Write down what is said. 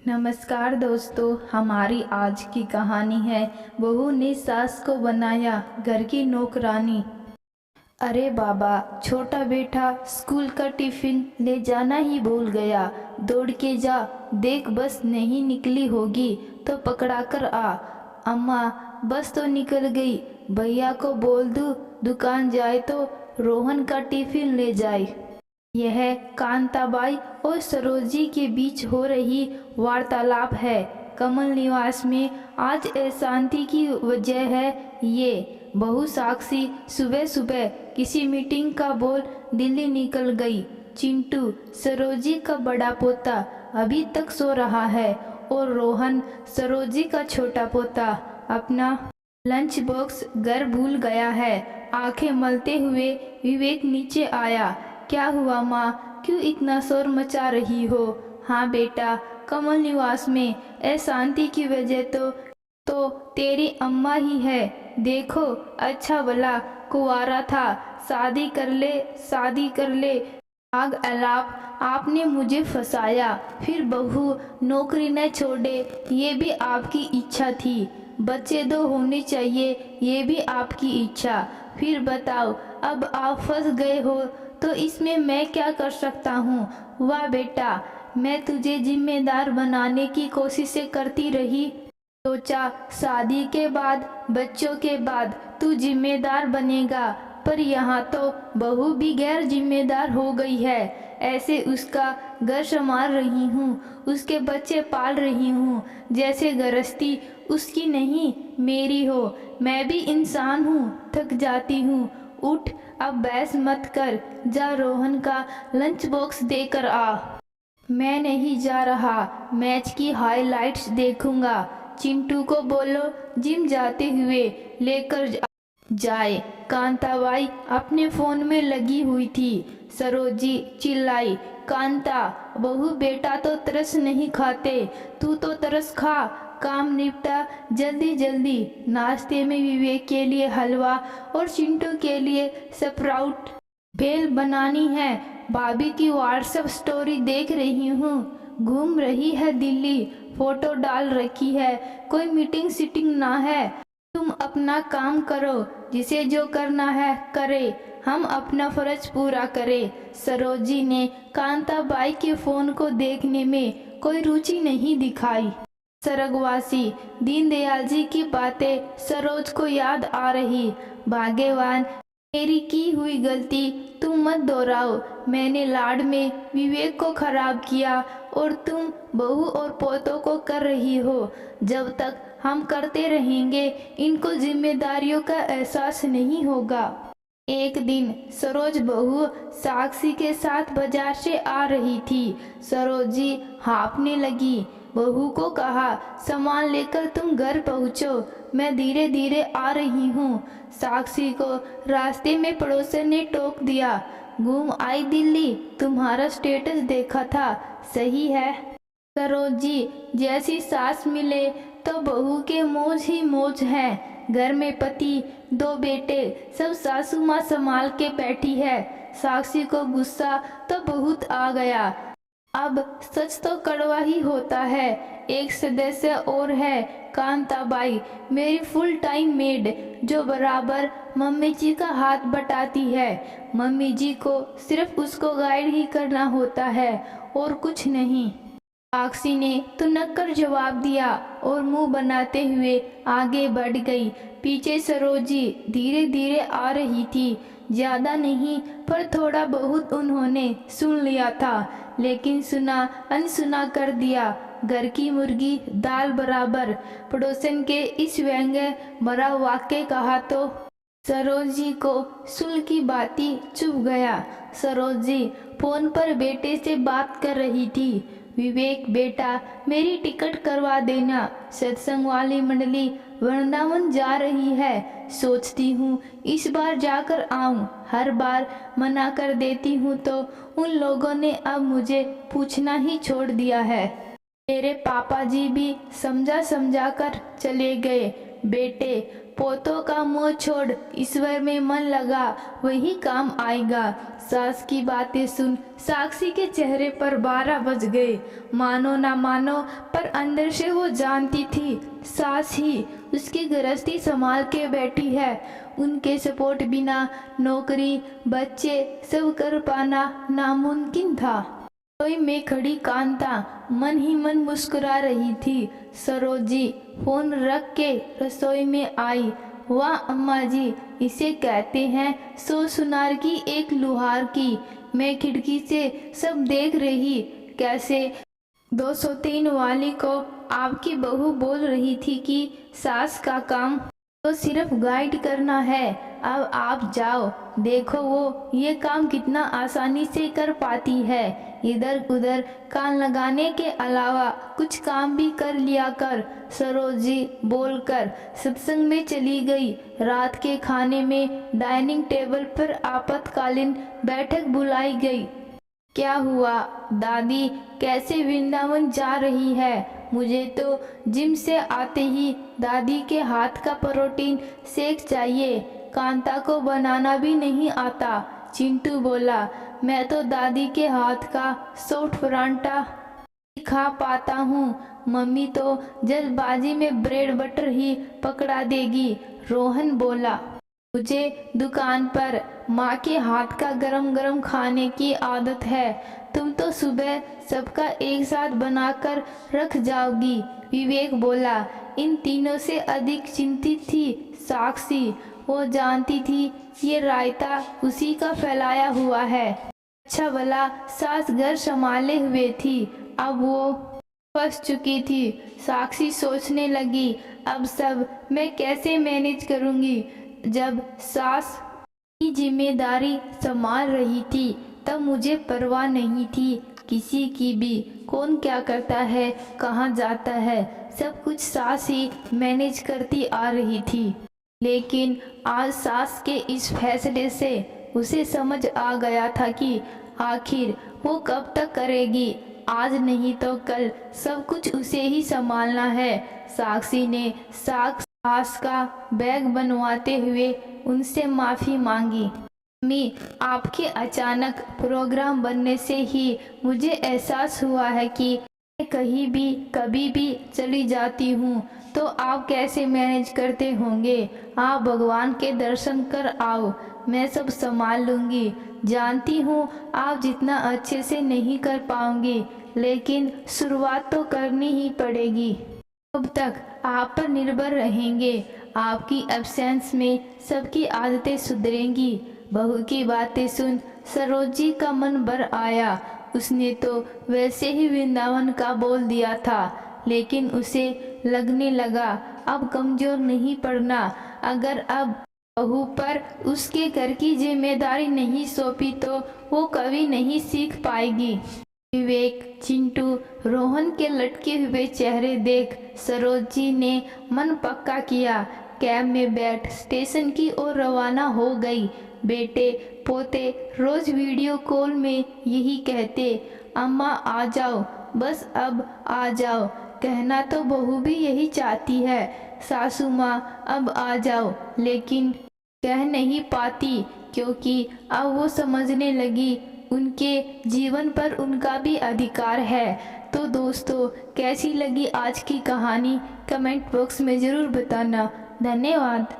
नमस्कार दोस्तों, हमारी आज की कहानी है बहू ने सास को बनाया घर की नौकरानी। अरे बाबा, छोटा बेटा स्कूल का टिफिन ले जाना ही भूल गया। दौड़ के जा, देख बस नहीं निकली होगी तो पकड़ा कर आ। अम्मा, बस तो निकल गई, भैया को बोल दूँ दुकान जाए तो रोहन का टिफिन ले जाए। यह कांताबाई और सरोजी के बीच हो रही वार्तालाप है। कमल निवास में आज अशांति की वजह है ये। बहू साक्षी सुबह सुबह किसी मीटिंग का बोल दिल्ली निकल गई। चिंटू, सरोजी का बड़ा पोता, अभी तक सो रहा है और रोहन, सरोजी का छोटा पोता, अपना लंच बॉक्स घर भूल गया है। आंखें मलते हुए विवेक नीचे आया। क्या हुआ माँ, क्यों इतना शोर मचा रही हो? हाँ बेटा, कमल निवास में अशांति की वजह तो तेरी अम्मा ही है। देखो, अच्छा भला कुंवारा था, शादी कर ले, शादी कर ले। आग अलाप आपने मुझे फंसाया, फिर बहू नौकरी न छोड़े, ये भी आपकी इच्छा थी। बच्चे दो होने चाहिए, ये भी आपकी इच्छा। फिर बताओ, अब आप फंस गए हो तो इसमें मैं क्या कर सकता हूँ? वाह बेटा, मैं तुझे जिम्मेदार बनाने की कोशिशें करती रही। सोचा शादी के बाद, बच्चों के बाद तू जिम्मेदार बनेगा, पर यहाँ तो बहू भी गैर जिम्मेदार हो गई है। ऐसे उसका घर संभाल रही हूँ, उसके बच्चे पाल रही हूँ, जैसे गृहस्थी उसकी नहीं मेरी हो। मैं भी इंसान हूँ, थक जाती हूँ। उठ, अब बहस मत कर, जा रोहन का लंच बॉक्स देकर आ। मैं नहीं जा रहा, मैच की हाइलाइट्स देखूंगा। चिंटू को बोलो जिम जाते हुए लेकर जाए। कांताबाई अपने फोन में लगी हुई थी। सरोजी चिल्लाई, कांता, बहू बेटा तो तरस नहीं खाते, तू तो तरस खा। काम निपटा जल्दी जल्दी। नाश्ते में विवेक के लिए हलवा और चिंटू के लिए स्प्राउट भेल बनानी है। भाभी की व्हाट्सएप स्टोरी देख रही हूँ, घूम रही है दिल्ली, फोटो डाल रखी है। कोई मीटिंग सीटिंग ना है। तुम अपना काम करो, जिसे जो करना है करे, हम अपना फर्ज पूरा करें। सरोजी ने कांताबाई के फोन को देखने में कोई रुचि नहीं दिखाई। स्वर्गवासी दीनदयाल जी की बातें सरोज को याद आ रही। भाग्यवान, मेरी की हुई गलती तुम मत दोहराओ। मैंने लाड में विवेक को खराब किया और तुम बहू और पोतों को कर रही हो। जब तक हम करते रहेंगे, इनको जिम्मेदारियों का एहसास नहीं होगा। एक दिन सरोज बहू साक्षी के साथ बाजार से आ रही थी। सरोजी हाँफने लगी। बहू को कहा, सामान लेकर तुम घर पहुँचो, मैं धीरे धीरे आ रही हूँ। साक्षी को रास्ते में पड़ोसन ने टोक दिया। घूम आई दिल्ली, तुम्हारा स्टेटस देखा था, सही है? सरोजी जैसी सास मिले तो बहू के मौज ही मौज है। घर में पति, दो बेटे, सब सासू माँ संभाल के बैठी है। साक्षी को गुस्सा तो बहुत आ गया। अब सच तो कड़वा ही होता है। एक सदस्य और है, कांताबाई, मेरी फुल टाइम मेड, जो बराबर मम्मी जी का हाथ बटाती है। मम्मी जी को सिर्फ उसको गाइड ही करना होता है और कुछ नहीं। साक्षी ने तो नक्कर जवाब दिया और मुंह बनाते हुए आगे बढ़ गई। पीछे सरोजी धीरे धीरे आ रही थी। ज्यादा नहीं, पर थोड़ा बहुत उन्होंने सुन लिया था, लेकिन सुना अनसुना कर दिया। घर की मुर्गी दाल बराबर। पड़ोसन के इस व्यंग्य भरा वाक्य कहा तो सरोजी को सुल की बाती चुभ गया। सरोजी फोन पर बेटे से बात कर रही थी। विवेक बेटा, मेरी टिकट करवा देना, सत्संग वाली मंडली वृंदावन जा रही है। सोचती हूँ इस बार जाकर आऊँ। हर बार मना कर देती हूँ तो उन लोगों ने अब मुझे पूछना ही छोड़ दिया है। मेरे पापा जी भी समझा समझा कर चले गए। बेटे, पोतों का मोह छोड़, ईश्वर में मन लगा, वही काम आएगा। सास की बातें सुन साक्षी के चेहरे पर 12 बज गए। मानो ना मानो, पर अंदर से वो जानती थी सास ही उसकी गृहस्थी संभाल के बैठी है। उनके सपोर्ट बिना नौकरी, बच्चे सब कर पाना नामुमकिन था। रसोई में खड़ी कांता मन ही मन मुस्कुरा रही थी। सरोजी फोन रख के रसोई में आई। वाह अम्मा जी, इसे कहते हैं 100 सुनार की एक लुहार की। मैं खिड़की से सब देख रही, कैसे 203 वाली को आपकी बहू बोल रही थी कि सास का काम तो सिर्फ गाइड करना है। अब आप जाओ, देखो वो ये काम कितना आसानी से कर पाती है। इधर उधर कान लगाने के अलावा कुछ काम भी कर लिया कर, सरोजी बोलकर सत्संग में चली गई। रात के खाने में डाइनिंग टेबल पर आपातकालीन बैठक बुलाई गई। क्या हुआ दादी, कैसे वृंदावन जा रही है? मुझे तो जिम से आते ही दादी के हाथ का प्रोटीन शेक चाहिए। कांता को बनाना भी नहीं आता। चिंटू बोला, मैं तो दादी के हाथ का सॉफ्ट परांठा खा पाता हूँ। मम्मी तो जल्दबाजी में ब्रेड बटर ही पकड़ा देगी। रोहन बोला, मुझे दुकान पर माँ के हाथ का गरम गरम खाने की आदत है। तुम तो सुबह सबका एक साथ बनाकर रख जाओगी। विवेक बोला। इन तीनों से अधिक चिंतित थी साक्षी। वो जानती थी ये रायता उसी का फैलाया हुआ है। अच्छा भला सास घर संभाले हुए थी, अब वो फंस चुकी थी। साक्षी सोचने लगी, अब सब मैं कैसे मैनेज करूँगी। जब सास की जिम्मेदारी संभाल रही थी तब मुझे परवाह नहीं थी किसी की भी। कौन क्या करता है, कहाँ जाता है, सब कुछ सास ही मैनेज करती आ रही थी। लेकिन आज सास के इस फैसले से उसे समझ आ गया था कि आखिर वो कब तक करेगी। आज नहीं तो कल सब कुछ उसे ही संभालना है। साक्षी ने सास का बैग बनवाते हुए उनसे माफ़ी मांगी। मम्मी, आपके अचानक प्रोग्राम बनने से ही मुझे एहसास हुआ है कि मैं कहीं भी कभी भी चली जाती हूँ तो आप कैसे मैनेज करते होंगे। आप भगवान के दर्शन कर आओ, मैं सब संभाल लूँगी। जानती हूँ आप जितना अच्छे से नहीं कर पाओगे, लेकिन शुरुआत तो करनी ही पड़ेगी। अब तक आप पर निर्भर रहेंगे। आपकी एब्सेंस में सबकी आदतें सुधरेंगी। बहू की बातें सुन सरोजी का मन भर आया। उसने तो वैसे ही वृंदावन का बोल दिया था, लेकिन उसे लगने लगा अब कमजोर नहीं पड़ना। अगर अब बहू पर उसके घर की जिम्मेदारी नहीं सौंपी तो वो कभी नहीं सीख पाएगी। विवेक, चिंटू, रोहन के लटके हुए चेहरे देख सरोजी ने मन पक्का किया। कैब में बैठ स्टेशन की ओर रवाना हो गई। बेटे पोते रोज वीडियो कॉल में यही कहते, अम्मा आ जाओ, बस अब आ जाओ। कहना तो बहू भी यही चाहती है, सासू माँ अब आ जाओ, लेकिन कह नहीं पाती क्योंकि अब वो समझने लगी उनके जीवन पर उनका भी अधिकार है। तो दोस्तों, कैसी लगी आज की कहानी कमेंट बॉक्स में ज़रूर बताना। धन्यवाद।